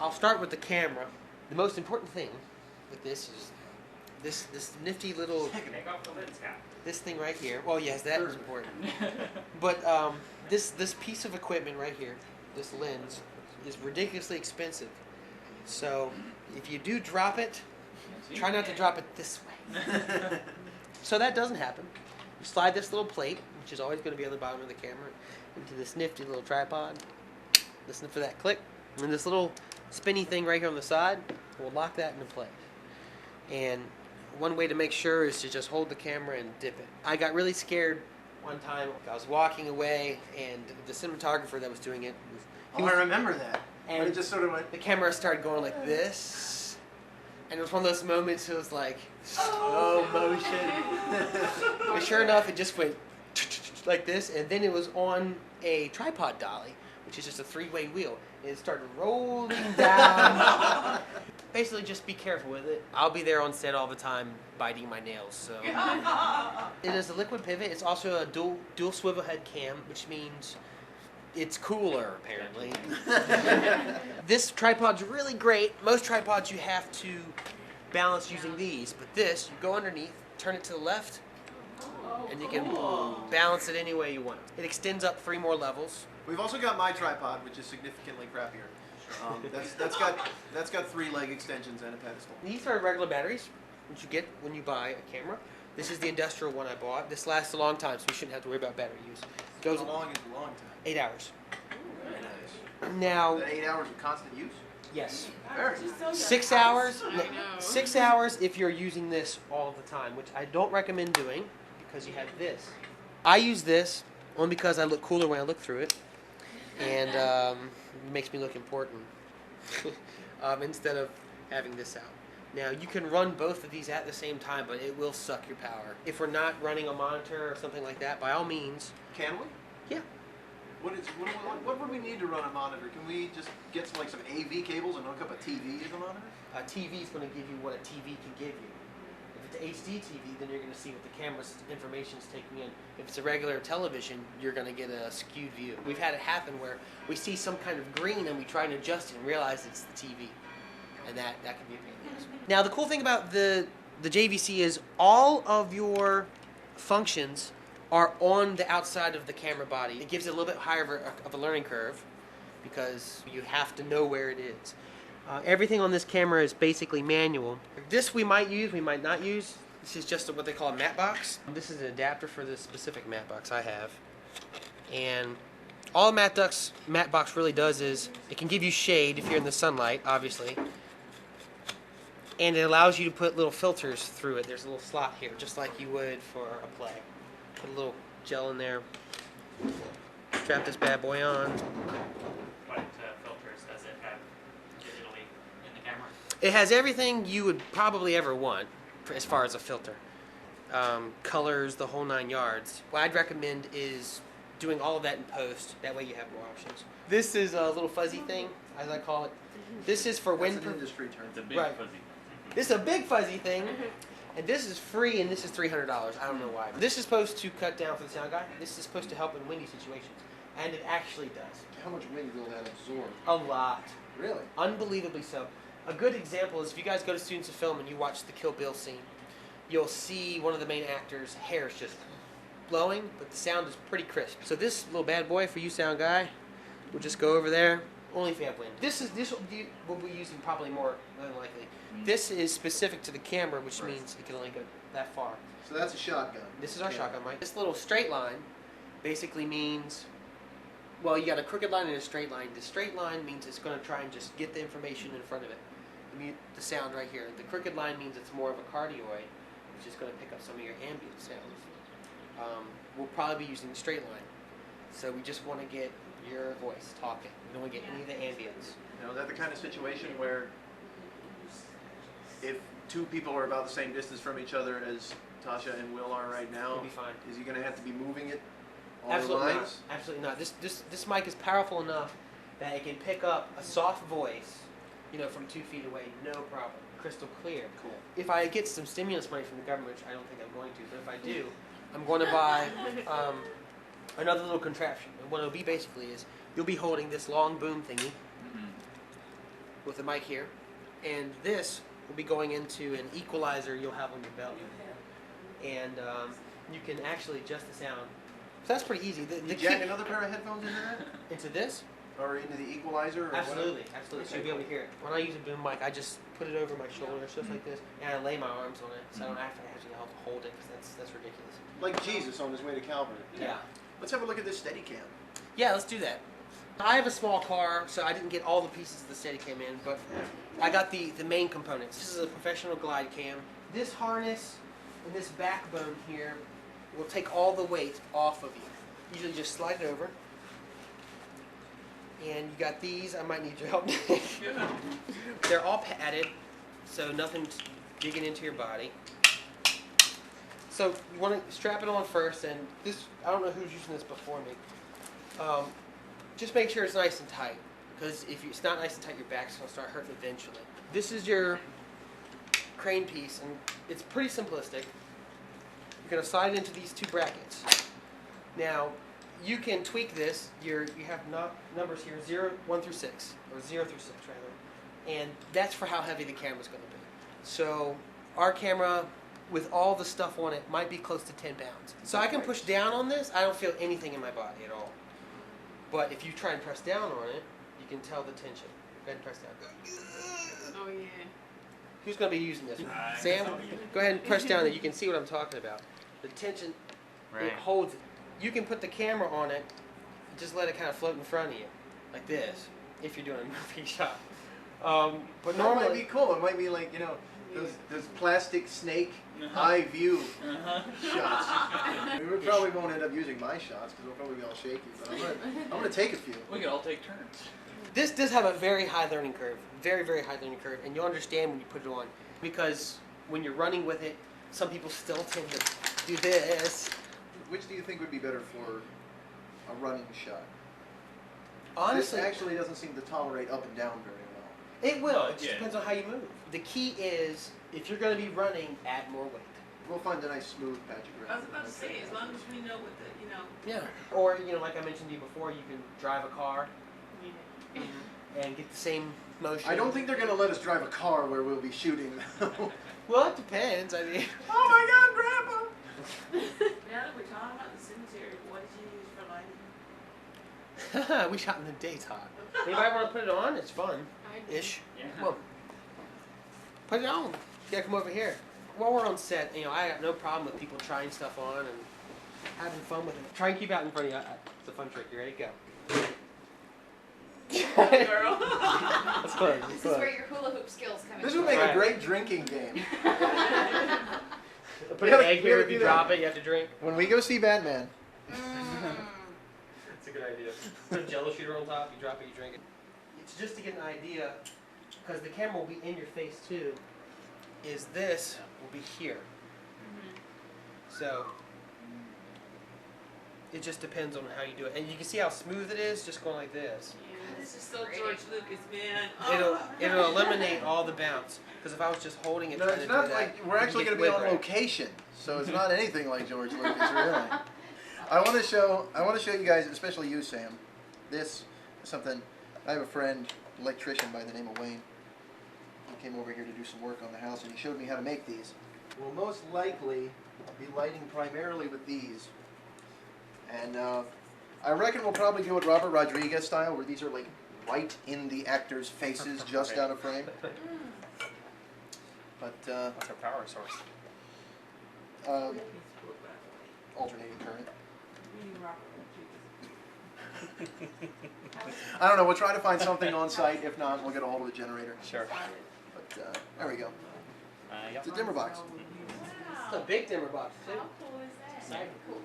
I'll start with the camera. The most important thing with this is this nifty little Take off the lens cap. this thing right here. Well, yes, that is important. But this piece of equipment right here, this lens, is ridiculously expensive. So if you do drop it, try not to drop it this way. So that doesn't happen. You slide this little plate, which is always going to be on the bottom of the camera, into this nifty little tripod. Listen for that click. And this little spinny thing right here on the side will lock that into place. And one way to make sure is to just hold the camera and dip it. I got really scared one time. I was walking away, and the cinematographer that was doing it, I remember that. and But it just sort of went. the camera started going like this, and it was one of those moments. It was like slow motion. And sure enough, it just went like this, and then it was on a tripod dolly, which is just a three-way wheel. And it started rolling down. Basically, just be careful with it. I'll be there on set all the time, biting my nails. So it is a liquid pivot. It's also a dual swivel head cam, which means it's cooler, apparently. This tripod's really great. Most tripods you have to balance using these, but this, you go underneath, turn it to the left, and you can balance it any way you want. It extends up 3 more levels. We've also got my tripod, which is significantly crappier. That's got 3 leg extensions and a pedestal. These are regular batteries, which you get when you buy a camera. This is the industrial one I bought. This lasts a long time, so we shouldn't have to worry about battery use. Goes How long is a long time? 8 hours. Very nice. Now, Is that 8 hours of constant use? yes. Very nice. 6 hours. 6 hours if you're using this all the time, which I don't recommend doing because you have this. I use this only because I look cooler when I look through it, and it makes me look important instead of having this out. Now, you can run both of these at the same time, but it will suck your power. If we're not running a monitor or something like that, by all means. Can we? Yeah. What would we need to run a monitor? Can we just get some AV cables and hook up a TV as a monitor? A TV is going to give you what a TV can give you. If it's an HD TV, then you're going to see what the camera's information is taking in. If it's a regular television, you're going to get a skewed view. We've had it happen where we see some kind of green and we try to adjust it and realize it's the TV. And that can be a pain in the ass. Now, the cool thing about the JVC is all of your functions are on the outside of the camera body. It gives it a little bit higher of a learning curve because you have to know where it is. Everything on this camera is basically manual. This we might use, we might not use. This is just what they call a matte box. This is an adapter for this specific matte box I have. And all a matte box really does is it can give you shade if you're in the sunlight, obviously. And it allows you to put little filters through it. There's a little slot here, just like you would for a play. Put a little gel in there. Strap this bad boy on. What filters does it have digitally in the camera? It has everything you would probably ever want as far as a filter. Colors, the whole 9 yards. What I'd recommend is doing all of that in post. That way you have more options. This is a little fuzzy thing, as I call it. This is for That's wind. an industry term. It's a big Right. fuzzy. This is a big fuzzy thing, and this is free, and this is $300. I don't know why. This is supposed to cut down for the sound guy. This is supposed to help in windy situations, and it actually does. How much wind will that absorb? A lot. Really? Unbelievably so. A good example is if you guys go to Students of Film and you watch the Kill Bill scene, you'll see one of the main actors' hair is just blowing, but the sound is pretty crisp. So this little bad boy for you sound guy will just go over there, only if you have wind. This will be using probably more than likely. This is specific to the camera, which means it can only go that far. So that's a shotgun. This is our shotgun mic. This little straight line basically means, well, you got a crooked line and a straight line. The straight line means it's going to try and just get the information in front of it. The sound right here. The crooked line means it's more of a cardioid, which is going to pick up some of your ambient sounds. We'll probably be using the straight line. So we just want to get your voice talking. We don't want to get any of the ambience. Now, is that the kind of situation where if 2 people are about the same distance from each other as Tasha and Will are right now, It'll be fine. is he going to have to be moving it all Absolutely the not. lines? Absolutely not. This mic is powerful enough that it can pick up a soft voice, from 2 feet away, no problem. Crystal clear. Cool. If I get some stimulus money from the government, which I don't think I'm going to, but if I do, I'm going to buy another little contraption. And what it'll be basically is you'll be holding this long boom thingy, with a mic here, and this will be going into an equalizer you'll have on your belt, and you can actually adjust the sound. So that's pretty easy. The Jack key another pair of headphones into that? into this. Or into the equalizer? Or Absolutely, whatever? absolutely. So you'll be able to hear it. When I use a boom mic, I just put it over my shoulder, stuff like this, and I lay my arms on it, so I don't actually have to hold it, because that's ridiculous. Like Jesus on his way to Calvary. Yeah. Let's have a look at this Steadicam. Yeah, let's do that. I have a small car, so I didn't get all the pieces of the Steadicam in, but I got the main components. This is a professional glide cam. This harness and this backbone here will take all the weight off of you. Usually just slide it over. And you got these, I might need your help. They're all padded, so nothing's digging into your body. So you want to strap it on first, and this, I don't know who's using this before me. Just make sure it's nice and tight, because if it's not nice and tight, your back's going to start hurting eventually. This is your crane piece, and it's pretty simplistic. You're going to slide it into these two brackets. Now, you can tweak this. You have numbers here, 1 through 6, or 0 through 6 rather, and that's for how heavy the camera's going to be. So our camera, with all the stuff on it, might be close to 10 pounds. So I can push down on this. I don't feel anything in my body at all. But if you try and press down on it, you can tell the tension. Go ahead and press down. Oh yeah. Who's going to be using this one? I- Sam? Go ahead and press down there. You can see what I'm talking about. The tension, it holds it. You can put the camera on it, just let it kind of float in front of you, like this, if you're doing a movie shot. But That normally, might be cool. It might be like, those plastic snake eye view shots. We probably won't end up using my shots because we'll probably be all shaky, but I'm gonna take a few. We could all take turns. this does have a very high learning curve, very, very high learning curve, and you'll understand when you put it on, because when you're running with it, some people still tend to do this. Which do you think would be better for a running shot? Honestly, This actually doesn't seem to tolerate up and down very well. it will. Well, It just yeah. depends on how you move. The key is, if you're going to be running, add more weight. We'll find a nice smooth patch of I ground. was about to say, as long as we know what the, Yeah. Or, like I mentioned to you before, you can drive a car and get the same motion. I don't think they're gonna let us drive a car where we'll be shooting. Well, it depends. I mean, Oh my God, Grandpa! Now that we're talking about the cemetery, what did you use for lighting? we shot in the daytime. Anybody want to put it on? It's fun. I Ish. Yeah. Come on. Put it on. You gotta come over here. While we're on set, I got no problem with people trying stuff on and having fun with it. Try and keep it out in front of you. It's a fun trick. You ready? Go. Girl. That's fun. That's This is fun. where your hula hoop skills come in. This would make Right. a great drinking game. Put We an gotta- egg we here. gotta If you do drop that. it, you have to drink. When we go see Batman, That's a good idea. Put a jello shooter on top. You drop it, you drink it. It's just to get an idea, because the camera will be in your face too. Is this will be here. So it just depends on how you do it, and you can see how smooth it is just going like this. Yeah, this is so George Lucas, man. It'll eliminate all the bounce. Because if I was just holding it, no, trying it's to not do that, like we're you actually get going to be on whiplash. location, so it's not anything like George Lucas, really. I want to show you guys, especially you, Sam. This is something. I have a friend, electrician by the name of Wayne. He came over here to do some work on the house, and he showed me how to make these. We'll most likely be lighting primarily with these, and I reckon we'll probably do it Robert Rodriguez style, where these are like right in the actors' faces, just out of frame. But What's our power source? alternating current. I don't know. We'll try to find something on site. If not, we'll get a hold of the generator. Sure. But there we go. Yep. It's a dimmer box. It's a big dimmer box too. How cool is that? Exciting. Cool.